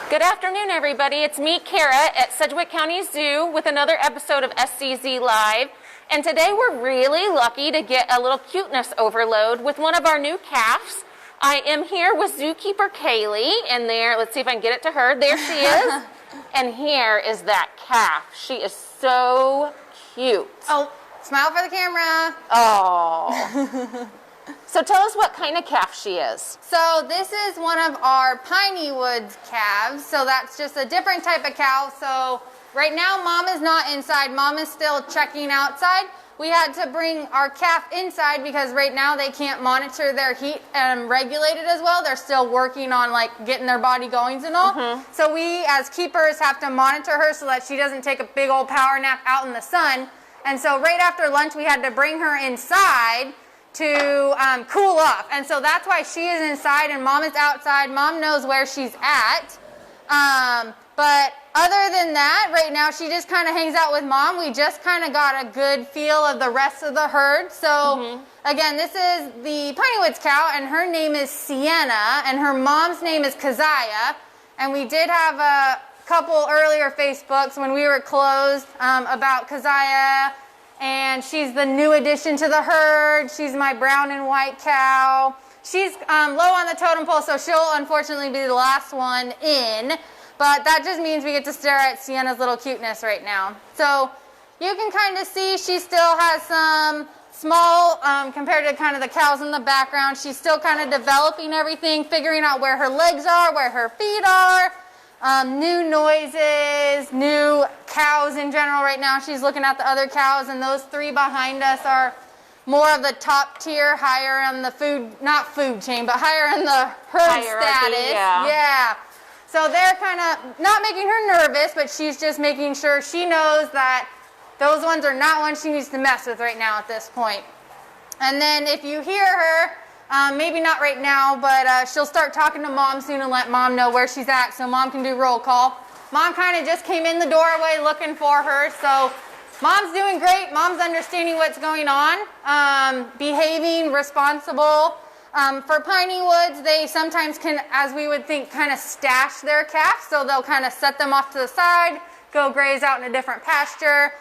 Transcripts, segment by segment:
Good afternoon, everybody. It's me, Kara, at Sedgwick County Zoo with another episode of SCZ Live. And today we're really lucky to get a little cuteness overload with one of our new calves. I am here with zookeeper Kaylee, and there, let's see if I can get it to her. There she is. And here is that calf. She is so cute. Oh, smile for the camera. Oh. So tell us what kind of calf she is. So this is one of our Pineywood calves. So that's just a different type of cow. So right now Mom is not inside. Mom is still checking outside. We had to bring our calf inside because right now they can't monitor their heat and regulate it as well. They're still working on getting their body goings and all. So we as keepers have to monitor her so that she doesn't take a big old power nap out in the sun. And so right after lunch we had to bring her inside to cool off. And so that's why she is inside and Mom is outside. Mom knows where she's at. But other than that, right now she just kind of hangs out with Mom. We just kind of got a good feel of the rest of the herd. So again, this is the Pineywood's cow, and her name is Siena, and her mom's name is Keziah. And we did have a couple earlier Facebooks when we were closed about Keziah, and she's the new addition to the herd. She's my brown and white cow. She's low on the totem pole, so she'll unfortunately be the last one in. But that just means we get to stare at Siena's little cuteness right now. So you can kind of see she still has some small, compared to kind of the cows in the background, she's still kind of developing everything, figuring out where her legs are, where her feet are, new noises, new cows in general right now. She's looking at the other cows, and those three behind us are more of the top tier, higher on the not food chain, but higher in the herd status. Yeah. So they're kind of not making her nervous, but she's just making sure she knows that those ones are not ones she needs to mess with right now at this point. And then if you hear her, maybe not right now, but she'll start talking to Mom soon and let Mom know where she's at so Mom can do roll call. Mom kind of just came in the doorway looking for her, so Mom's doing great. Mom's understanding what's going on, behaving responsible. For Pineywood, they sometimes can, as we would think, kind of stash their calves, so they'll kind of set them off to the side, go graze out in a different pasture.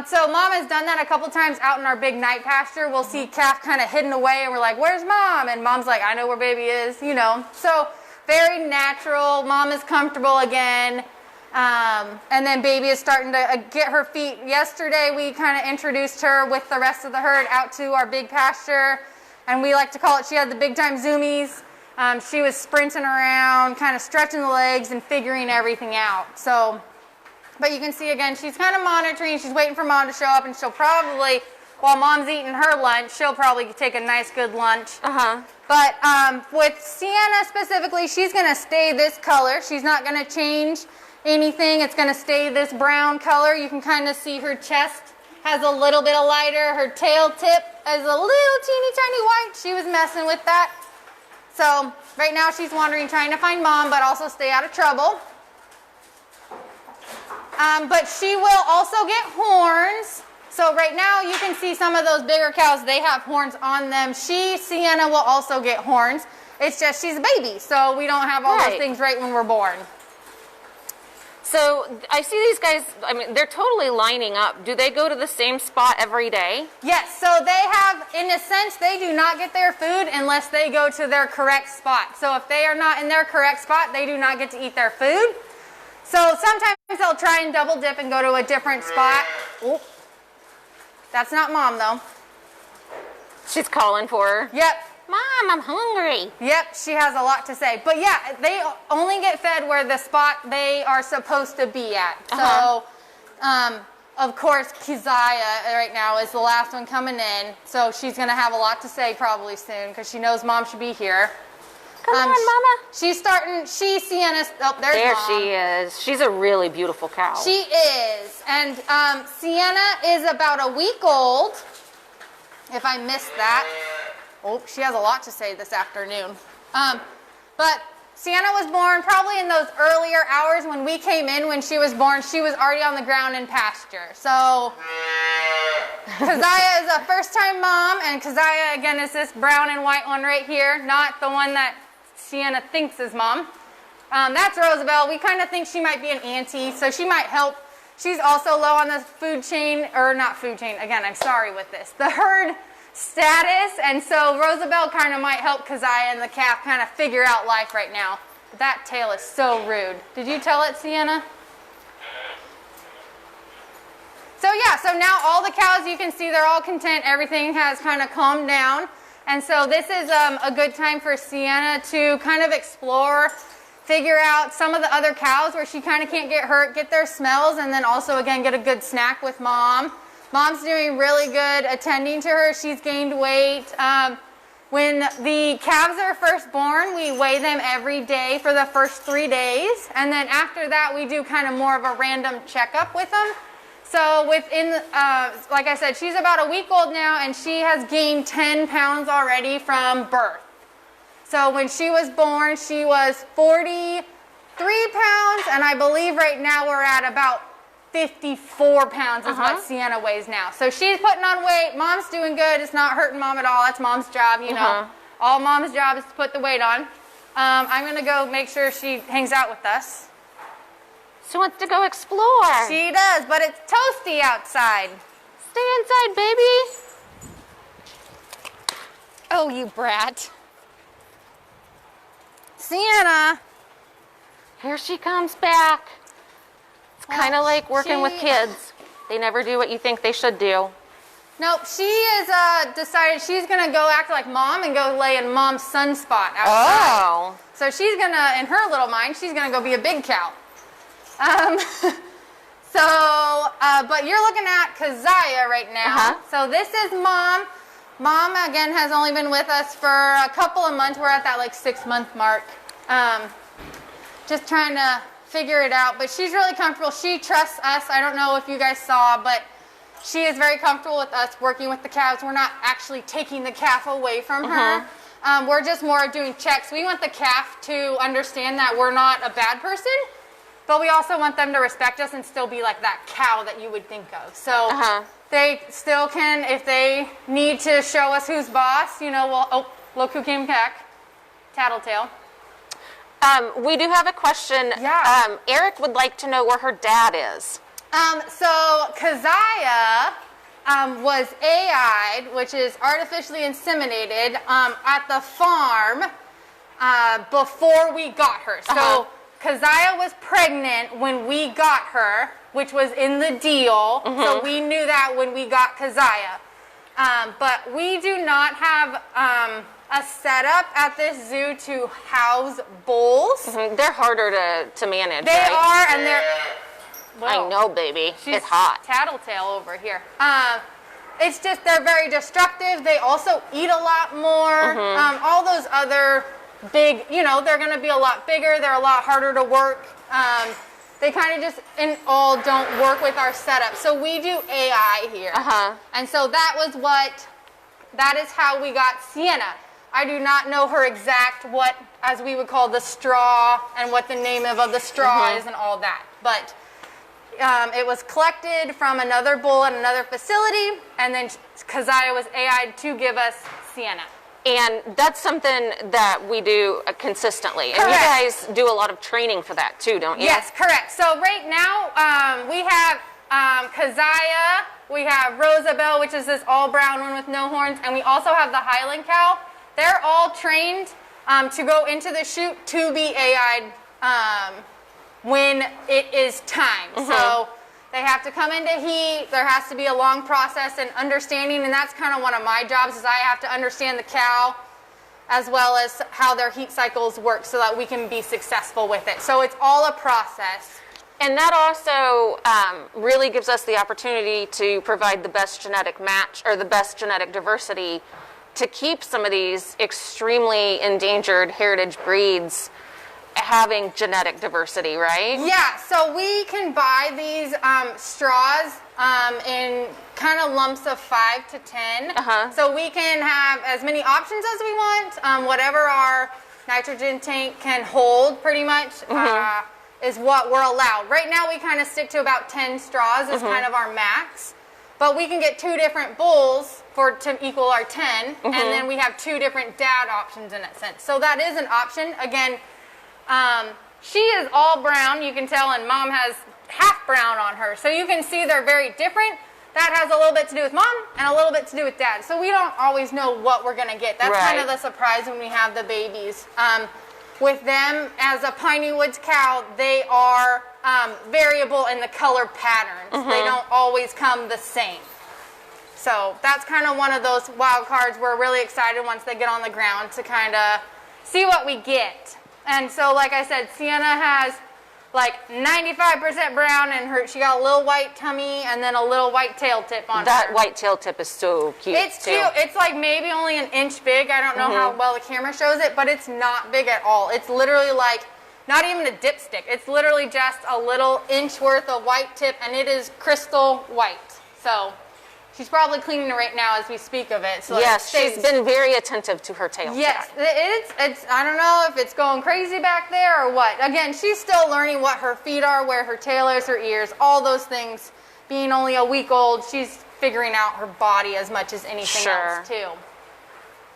So Mom has done that a couple times out in our big night pasture. We'll see calf kind of hidden away, and we're like, where's Mom? And Mom's like, I know where baby is, you know. So very natural. Mom is comfortable again. And then baby is starting to get her feet. Yesterday, we kind of introduced her with the rest of the herd out to our big pasture. And we like to call it, she had the big time zoomies. She was sprinting around, kind of stretching the legs and figuring everything out. So, but you can see again, she's kind of monitoring. She's waiting for Mom to show up, and she'll probably, while Mom's eating her lunch, she'll probably take a nice good lunch. But with Siena specifically, she's going to stay this color. She's not going to change anything. It's going to stay this brown color. You can kind of see her chest has a little bit of lighter. Her tail tip is a little teeny tiny white. She was messing with that. So right now she's wandering, trying to find Mom, but also stay out of trouble. But she will also get horns. So right now you can see some of those bigger cows, they have horns on them. Siena will also get horns. It's just she's a baby, so we don't have all those things right when we're born. So I see these guys, I mean, they're totally lining up. Do they go to the same spot every day? Yes, so they have, in a sense, they do not get their food unless they go to their correct spot. So if they are not in their correct spot, they do not get to eat their food. So sometimes they'll try and double dip and go to a different spot. Oop. That's not Mom, though. She's calling for her. Yep. Mom, I'm hungry. Yep, she has a lot to say. But yeah, they only get fed where the spot they are supposed to be at. So, of course, Keziah right now is the last one coming in. So she's going to have a lot to say probably soon because she knows Mom should be here. Come on, Mama. She's starting, Siena, oh, there's Mom. There she is. She's a really beautiful cow. She is. And Siena is about a week old, if I missed that. Oh, she has a lot to say this afternoon. But Siena was born probably in those earlier hours when we came in. When she was born, she was already on the ground in pasture. So Keziah is a first-time mom, and Keziah, again, is this brown and white one right here, not the one that Siena thinks is Mom. That's Roosevelt. We kind of think she might be an auntie, so she might help. She's also low on the food chain, or not food chain, again, I'm sorry with this, the herd status, and so Roosevelt kind of might help Keziah and the calf kind of figure out life right now. That tail is so rude. Did you tell it, Sienna? So yeah, so now all the cows, you can see they're all content. Everything has kind of calmed down. And so this is a good time for Sienna to kind of explore, figure out some of the other cows where she kind of can't get hurt, get their smells, and then also, again, get a good snack with Mom. Mom's doing really good attending to her. She's gained weight. When the calves are first born, we weigh them every day for the first 3 days. And then after that, we do kind of more of a random checkup with them. So within, like I said, she's about a week old now, and she has gained 10 pounds already from birth. So when she was born, she was 43 pounds, and I believe right now we're at about 54 pounds is what Sienna weighs now. So she's putting on weight. Mom's doing good. It's not hurting Mom at all. That's Mom's job, you know. All Mom's job is to put the weight on. I'm going to go make sure she hangs out with us. She wants to go explore. She does, but it's toasty outside. Stay inside, baby. Oh, you brat. Sienna. Here she comes back. It's kind of like working with kids. They never do what you think they should do. Nope, she has decided she's going to go act like Mom and go lay in Mom's sunspot outside. Oh. So she's going to, in her little mind, she's going to go be a big cow. But you're looking at Keziah right now. So this is Mom. Mom, again, has only been with us for a couple of months. We're at that like 6-month mark. Just trying to figure it out. But she's really comfortable. She trusts us. I don't know if you guys saw, but she is very comfortable with us working with the calves. We're not actually taking the calf away from her. We're just more doing checks. We want the calf to understand that we're not a bad person. But we also want them to respect us and still be like that cow that you would think of. So they still can, if they need to show us who's boss, you know, well, oh, look who came back. Tattletale. We do have a question. Yeah. Eric would like to know where her dad is. So Keziah was AI'd, which is artificially inseminated, at the farm before we got her. So Keziah was pregnant when we got her, which was in the deal. So we knew that when we got Keziah. But we do not have a setup at this zoo to house bulls. They're harder to manage, They right? are, and they're... Well, I know, baby. she's It's hot. Tattletale over here. It's just they're very destructive. They also eat a lot more. All those other big, you know, they're going to be a lot bigger. They're a lot harder to work. They kind of just in all don't work with our setup. So we do AI here. And so that is how we got Sienna. I do not know her exact what, as we would call the straw, and what the name of the straw is and all that. But it was collected from another bull at another facility, and then Keziah was AI'd to give us Sienna. And that's something that we do consistently. Correct. And you guys do a lot of training for that too, don't you? Yes, correct. So right now we have Keziah, we have Roosevelt, which is this all brown one with no horns, and we also have the Highland cow. They're all trained to go into the chute to be AI'd when it is time. So they have to come into heat. There has to be a long process and understanding, and that's kind of one of my jobs is I have to understand the cow as well as how their heat cycles work so that we can be successful with it. So it's all a process. And that also really gives us the opportunity to provide the best genetic match or the best genetic diversity to keep some of these extremely endangered heritage breeds having genetic diversity, right? Yeah, so we can buy these straws in kind of lumps of 5 to 10. So we can have as many options as we want. Whatever our nitrogen tank can hold pretty much is what we're allowed. Right now we kind of stick to about 10 straws is kind of our max. But we can get 2 different bulls to equal our 10. And then we have 2 different dad options in that sense. So that is an option. Again, She is all brown, you can tell, and Mom has half brown on her. So you can see they're very different. That has a little bit to do with Mom and a little bit to do with Dad. So we don't always know what we're going to get. That's kind of the surprise when we have the babies. With them, as a Pineywood cow, they are variable in the color patterns. They don't always come the same. So that's kind of one of those wild cards. We're really excited once they get on the ground to kind of see what we get. And so, like I said, Siena has like 95% brown, and she got a little white tummy and then a little white tail tip on her. That white tail tip is so cute. It's cute. It's like maybe only an inch big. I don't know how well the camera shows it, but it's not big at all. It's literally like not even a dipstick. It's literally just a little inch worth of white tip, and it is crystal white. So she's probably cleaning it right now as we speak of it. So yes, she's been very attentive to her tail. Yes, it's. I don't know if it's going crazy back there or what. Again, she's still learning what her feet are, where her tail is, her ears, all those things. Being only a week old, she's figuring out her body as much as anything else too.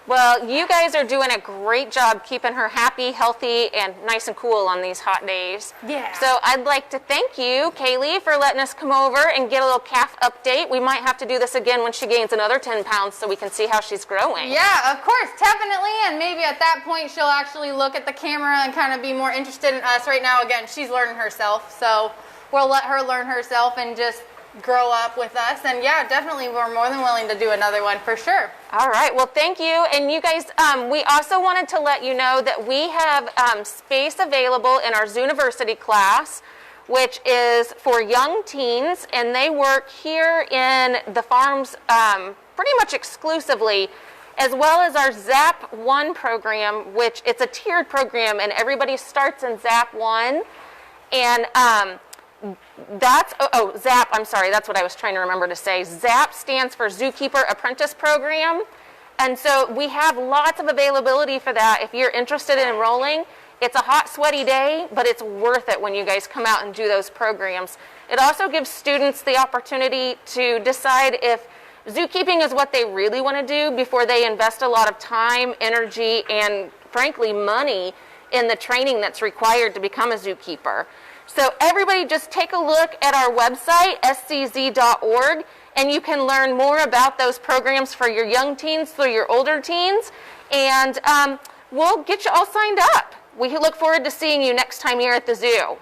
Well, you guys are doing a great job keeping her happy, healthy, and nice and cool on these hot days. Yeah. So I'd like to thank you, Kaylee, for letting us come over and get a little calf update. We might have to do this again when she gains another 10 pounds so we can see how she's growing. Yeah, of course, definitely. And maybe at that point she'll actually look at the camera and kind of be more interested in us. Right now, again, she's learning herself. So we'll let her learn herself and just grow up with us. And yeah, definitely we're more than willing to do another one for sure. All right, well, thank you. And you guys, we also wanted to let you know that we have space available in our Zooniversity class, which is for young teens, and they work here in the farms pretty much exclusively, as well as our ZAP 1 program, which it's a tiered program, and everybody starts in ZAP 1. And that's, ZAP, I'm sorry, that's what I was trying to remember to say. ZAP stands for Zookeeper Apprentice Program. And so we have lots of availability for that. If you're interested in enrolling, it's a hot, sweaty day, but it's worth it when you guys come out and do those programs. It also gives students the opportunity to decide if zookeeping is what they really want to do before they invest a lot of time, energy, and frankly, money in the training that's required to become a zookeeper. So everybody just take a look at our website, scz.org, and you can learn more about those programs for your young teens through your older teens, and we'll get you all signed up. We look forward to seeing you next time here at the zoo.